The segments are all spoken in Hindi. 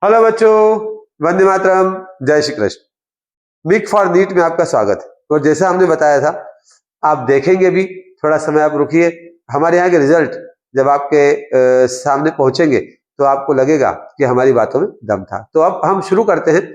हेलो बच्चों, वंदे मातरम, जय Shri Krishna. Meet for NEET में आपका स्वागत है। और जैसा हमने बताया था, आप देखेंगे भी, थोड़ा समय आप रुकिए। हमारे यहाँ के रिजल्ट जब आपके सामने पहुंचेंगे तो आपको लगेगा कि हमारी बातों में दम था। तो अब हम शुरू करते हैं।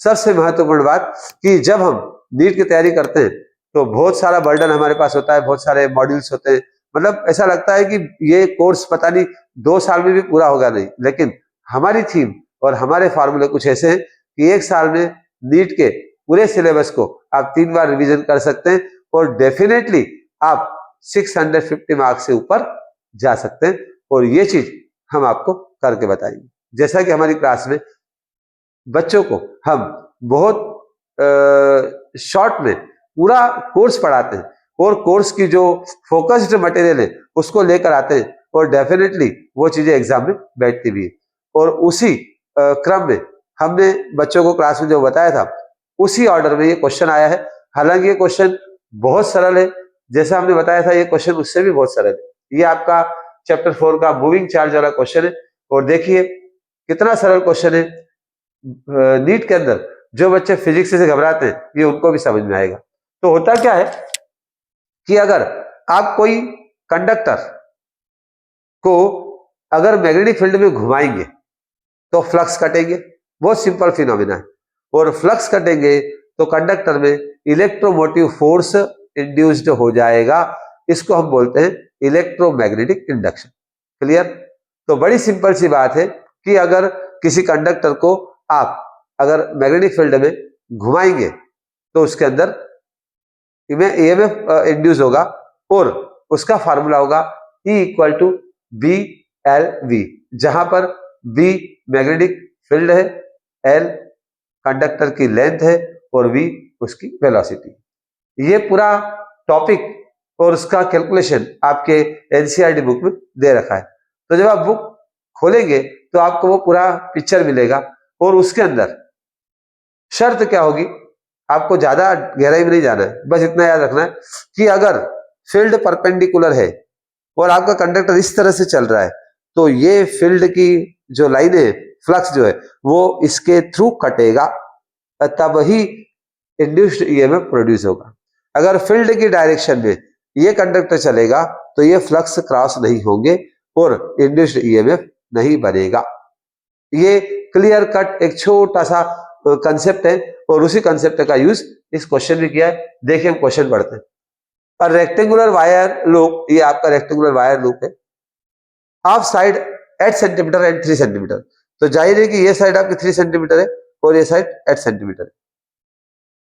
सबसे महत्वपूर्ण बात कि जब हम नीट की तैयारी करते हैं तो बहुत सारा बर्डन हमारे पास होता है, बहुत सारे मॉड्यूल्स होते हैं। मतलब ऐसा लगता है कि ये कोर्स पता नहीं 2 साल में भी पूरा होगा नहीं, लेकिन हमारी थीम और हमारे फार्मूले कुछ ऐसे हैं कि 1 साल में नीट के पूरे सिलेबस को आप 3 बार रिवीजन कर सकते हैं और डेफिनेटली आप 650 मार्क्स से ऊपर जा सकते हैं। और ये चीज हम आपको करके बताएंगे। जैसा कि हमारी क्लास में बच्चों को हम बहुत शॉर्ट में पूरा कोर्स पढ़ाते हैं और कोर्स की जो फोकस्ड मटेरियल है उसको लेकर आते हैं और डेफिनेटली वो चीजें एग्जाम में बैठती भी है। और उसी क्रम में हमने बच्चों को क्लास में जो बताया था उसी ऑर्डर में ये क्वेश्चन आया है। हालांकि ये क्वेश्चन बहुत सरल है, जैसा हमने बताया था ये क्वेश्चन उससे भी बहुत सरल है। ये आपका चैप्टर 4 का मूविंग चार्ज वाला क्वेश्चन है। और देखिए कितना सरल क्वेश्चन है। नीट के अंदर जो बच्चे फिजिक्स से घबराते हैं ये उनको भी समझ में आएगा। तो होता क्या है कि अगर आप कोई कंडक्टर को अगर मैग्नेटिक फील्ड में घुमाएंगे तो फ्लक्स कटेंगे। बहुत सिंपल फिनोमिना है। और फ्लक्स कटेंगे तो कंडक्टर में इलेक्ट्रोमोटिव फोर्स इंड्यूस्ड हो जाएगा। इसको हम बोलते हैं इलेक्ट्रोमैग्नेटिक इंडक्शन। क्लियर? तो बड़ी सिंपल सी बात है कि अगर किसी कंडक्टर को आप अगर मैग्नेटिक फील्ड में घुमाएंगे तो उसके अंदर ईएमएफ इंड्यूस होगा और उसका फार्मूला होगा E equal to B L V, जहां पर बी मैग्नेटिक फील्ड है, एल कंडक्टर की लेंथ है और वी उसकी वेलोसिटी। ये पूरा टॉपिक और उसका कैलकुलेशन आपके एनसीईआरटी बुक में दे रखा है। तो जब आप बुक खोलेंगे तो आपको वो पूरा पिक्चर मिलेगा और उसके अंदर शर्त क्या होगी, आपको ज्यादा गहराई में नहीं जाना है, बस इतना याद रखना है कि अगर फील्ड परपेंडिकुलर है और आपका कंडक्टर इस तरह से चल रहा है तो ये फील्ड की जो लाइन है, फ्लक्स जो है वो इसके थ्रू कटेगा, तब ही इंड्यूस्ड ईएमएफ प्रोड्यूस होगा। अगर फील्ड की डायरेक्शन में ये कंडक्टर चलेगा तो ये फ्लक्स क्रॉस नहीं होंगे और इंड्यूस्ड ईएमएफ नहीं बनेगा। ये क्लियर कट एक छोटा सा कंसेप्ट है और उसी कंसेप्ट का यूज इस क्वेश्चन में किया है। देखिए हम क्वेश्चन पढ़ते हैं। और रेक्टेंगुलर वायर लूप, ये आपका रेक्टेंगुलर वायर लूप है। Of side 8 centimetre and 3 centimetre. तो जाहिर है कि ये साइड आपकी 3 सेंटीमीटर है और ये साइड 8 सेंटीमीटर है।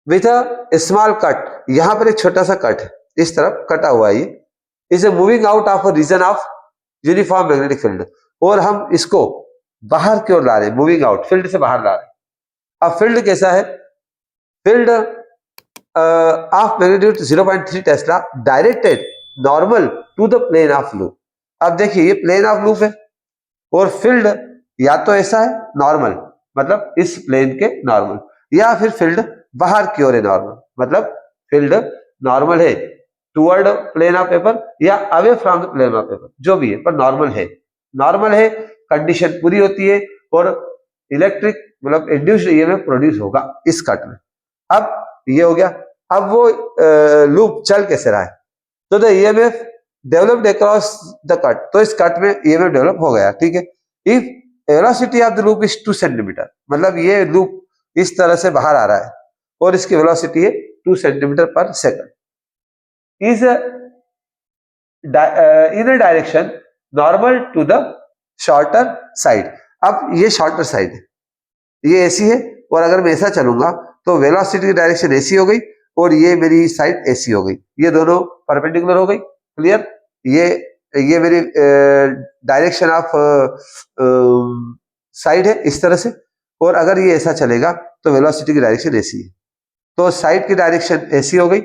विथ अ स्मॉल कट, यहां पर एक छोटा सा कट है, इस तरफ कटा हुआ है। ये is moving out of a region of uniform magnetic field. और हम इसको बाहर की ओर ला रहे हैं, मूविंग आउट, फील्ड से बाहर ला रहे हैं। अब फील्ड कैसा है? Field of magnitude 0.3 tesla directed normal to the plane of loop. अब देखिए ये प्लेन ऑफ लूप है और फील्ड या तो ऐसा है नॉर्मल, मतलब इस प्लेन के नॉर्मल, या फिर फील्ड बाहर की ओर है नॉर्मल, मतलब फील्ड नॉर्मल है टुवर्ड प्लेन ऑफ पेपर या away from the plane of paper, जो भी है पर नॉर्मल है। नॉर्मल है, कंडीशन पूरी होती है और इलेक्ट्रिक मतलब इंड्यूस्ड ईएमएफ प्रोड्यूस होगा इस कट में। अब ये हो गया। अब वो लूप चल कैसे रहा है? तो the EMF developed across the cut, तो इस कट में ईएमएफ डेवलप हो गया। ठीक है। If velocity of the loop is 2 centimetre, मतलब ये लूप इस तरह से बाहर आ रहा है और इसकी वेलोसिटी है 2 centimetre per second, is in a direction normal to the shorter side. अब ये शॉर्टर साइड है, ये ऐसी है और अगर मैं ऐसा चलूंगा तो वेलोसिटी की डायरेक्शन ऐसी हो गई और ये मेरी साइड ऐसी हो गई, ये दोनों परपेंडिकुलर हो गई। क्लियर? ये मेरी डायरेक्शन ऑफ साइड है इस तरह से, और अगर ये ऐसा चलेगा तो वेलोसिटी की डायरेक्शन ऐसी है। तो साइड की डायरेक्शन ऐसी हो गई,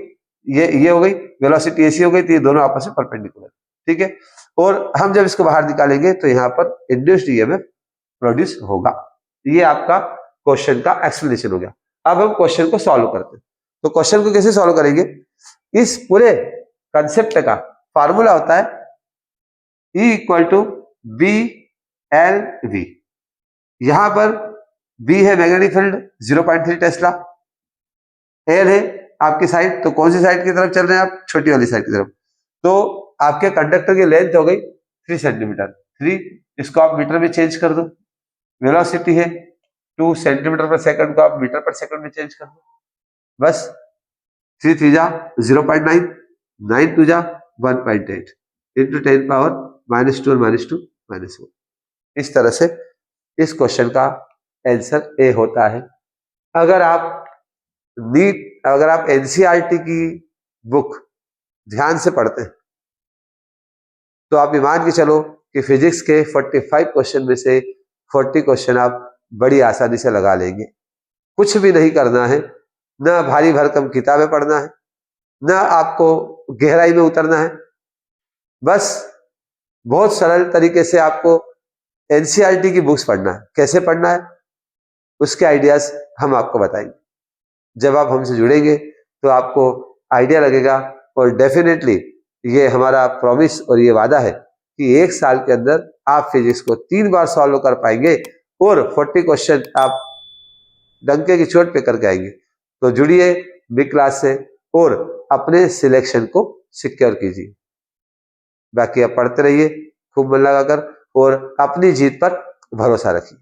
ये हो गई, वेलोसिटी ऐसी हो गई, तो ये दोनों आपस में परपेंडिकुलर। ठीक है। और हम जब इसको बाहर निकालेंगे तो यहाँ पर इंड्यूस्ड ईएमएफ प्रोड्यूस होगा। ये आपका क्वेश्चन का एक्सप्लेनेशन हो गया। अब हम क्वेश्चन को सॉल्व करते हैं। तो क्वेश्चन को कैसे सॉल्व करेंगे? इस पूरे कंसेप्ट का फार्मूला होता है E equal to B L V. यहां पर बी है मैग्नेटिक फील्ड 0.3 टेस्ला, एल है आपकी साइड, तो कौन सी साइड की तरफ चल रहे हैं आप? छोटी वाली साइड की तरफ। तो आपके कंडक्टर की लेंथ हो गई 3 सेंटीमीटर। 3, इसको आप मीटर में चेंज कर दो। वेलोसिटी है 2 सेंटीमीटर पर सेकंड को आप मीटर पर सेकंड में चेंज कर दो। बस 3 3 जा 0.9, 9 2 जा 1.8 इंटू 10 पावर -2 और -2 -1। इस तरह से इस क्वेश्चन का आंसर ए होता है। अगर आप एनसीईआरटी की बुक ध्यान से पढ़ते हैं तो आप ये मान के चलो कि फिजिक्स के 45 क्वेश्चन में से 40 क्वेश्चन आप बड़ी आसानी से लगा लेंगे। कुछ भी नहीं करना है, ना भारी भरकम किताबें पढ़ना है, ना आपको गहराई में उतरना है। बस बहुत सरल तरीके से आपको एनसीईआरटी की बुक्स पढ़ना है। कैसे पढ़ना है उसके आइडियाज हम आपको बताएंगे। जब आप हमसे जुड़ेंगे तो आपको आइडिया लगेगा, और डेफिनेटली ये हमारा प्रॉमिस और ये वादा है कि 1 साल के अंदर आप फिजिक्स को 3 बार सॉल्व कर पाएंगे और 40 क्वेश्चन आप डंके की चोट पे करके आएंगे। तो जुड़िए बिग क्लास से और अपने सिलेक्शन को सिक्योर कीजिए। बाकी आप पढ़ते रहिए खूब मन लगाकर और अपनी जीत पर भरोसा रखिए।